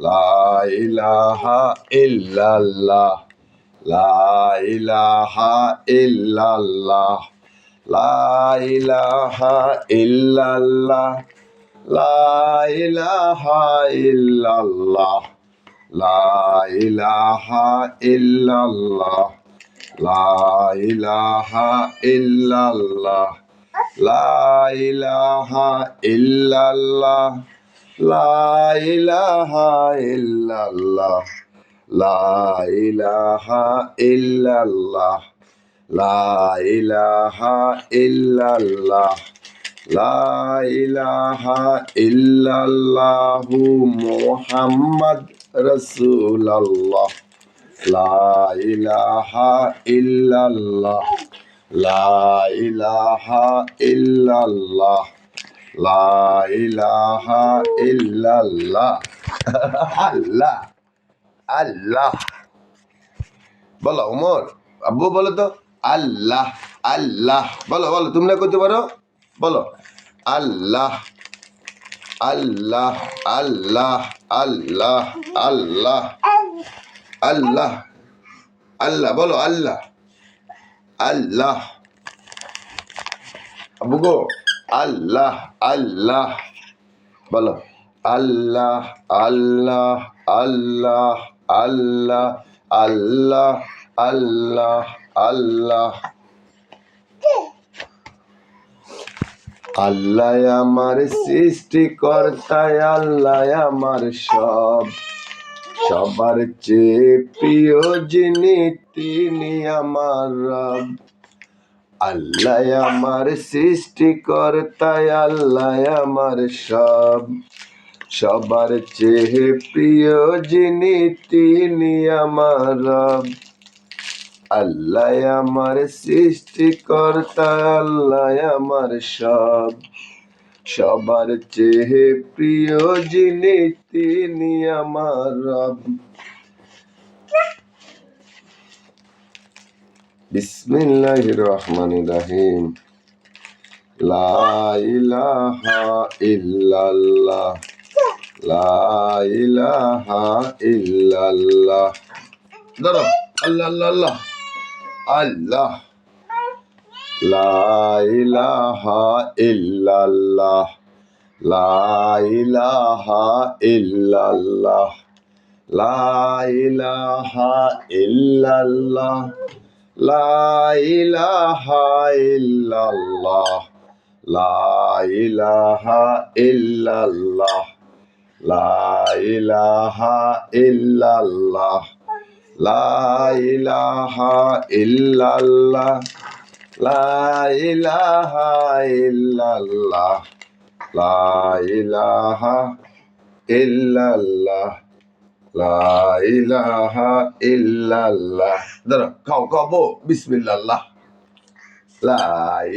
লা ইলাহা ইল্লাল্লাহ লা ইলাহা ইল্লাল্লাহ লা ইলাহা ইল্লাল্লাহ লা ইলাহা ইল্লাল্লাহ লা ইলাহা ইল্লাল্লাহ লা ইলাহা ইল্লাল্লাহ লা ইলাহা ইল্লাল্লাহ লা ইলাহা ইল্লাল্লাহ লা ইলাহা ইল্লাল্লাহ লা ইলাহা ইল্লাল্লাহ লা ইলাহা ইল্লাল্লাহু মুহাম্মদ রাসূলুল্লাহ লা ইলাহা ইল্লাল্লাহ লা ইলাহা ইল্লাল্লাহ লা ইলাহা ইল্লাল্লাহ আল্লাহ আল্লাহ বলো ওমর আব্বু বলো তো আল্লাহ আল্লাহ বলো বলো তোমরা করতে পারো বলো আল্লাহ আল্লাহ আল্লাহ আল্লাহ আল্লাহ আল্লাহ আল্লাহ বলো আল্লাহ আল্লাহ আব্বু গো আল্লাহ আল্লাহ বলো আল্লাহ আল্লাহ আল্লাহ আল্লাহ আল্লাহ আল্লাহ আল্লাহ আল্লাহ আমার সৃষ্টিকর্তা আল্লাহ আমার সব সবার চেয়ে প্রিয় যিনি তিনি আমার রব আল্লাহ আমার সৃষ্টিকর্তা আল্লাহ আমার সব সবার চেয়ে প্রিয় যিনি তিনি আমার রব আল্লাহ আমার সৃষ্টিকর্তা আল্লাহ আমার সব সবার চেয়ে প্রিয় যিনি তিনি আমার রব বিসমিল্লাহির রহমানির রহিম লা ইলাহা ইল্লাল্লাহ লা ইলাহা ইল্লাল্লাহ ধরো আল্লাহ আল্লাহ আল্লাহ লা ইলাহা ইল্লাল্লাহ লা ইলাহা ইল্লাল্লাহ লা ইলাহা ইল্লাল্লাহ লা ইলাহা ইল্লাল্লাহ লা ইলাহা ইল্লাল্লাহ লা ইলাহা ইল্লাল্লাহ লা ইলাহা ইল্লাল্লাহ লা ইলাহা ইল্লাল্লাহ লা ইলাহা ইল্লাল্লাহ লা ইলাহা ইল্লাল্লাহ ধরো খাও খাবো বিসমিল্লাহ লা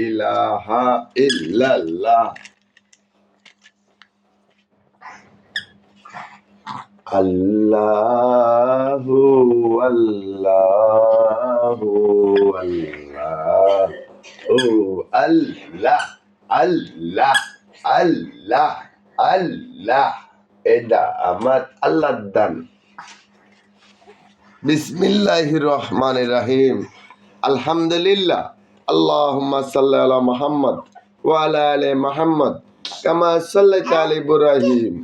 ইলাহা ইল্লাল্লাহ আল্লাহু আল্লাহু আল্লাহ ও আল্লাহ আল্লাহ আল্লাহ আল্লাহ এটা আমার আল্লাহর দান বিসমিল্লাহির রহমানির রহিম আলহামদুলিল্লাহ আল্লাহুম্মা সাল্লি আলা মুহাম্মদ ওয়া আলা আলি মুহাম্মদ কামা সাল্লাইতা আলা ইব্রাহিম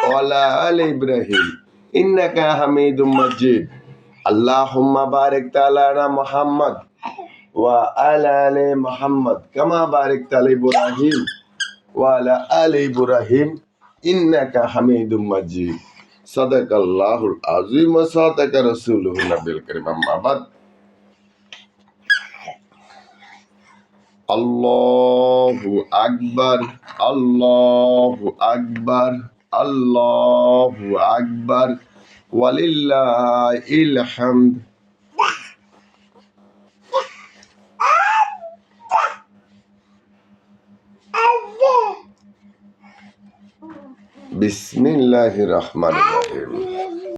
ওয়া আলা আলি ইব্রাহিম ইন্নাকা হামিদুম মাজিদ আল্লাহুম্মা বারিক আলা মুহাম্মদ ওয়া আলা আলি মুহাম্মদ কামা বারাকতা আলা ইব্রাহিম ওয়া আলা আলি ইব্রাহিম ইন্নাকা হামিদুম মাজিদ সাদাকাল্লাহুল আযীম ওয়া সাদাকা রাসূলুহুন নাবিয়ুল কারীম আম্মা বাদ আল্লাহু আকবার আল্লাহু আকবার আল্লাহু আকবার ওয়ালিল্লাহিল হামদ বিসমিল্লাহির রহমানির রহিম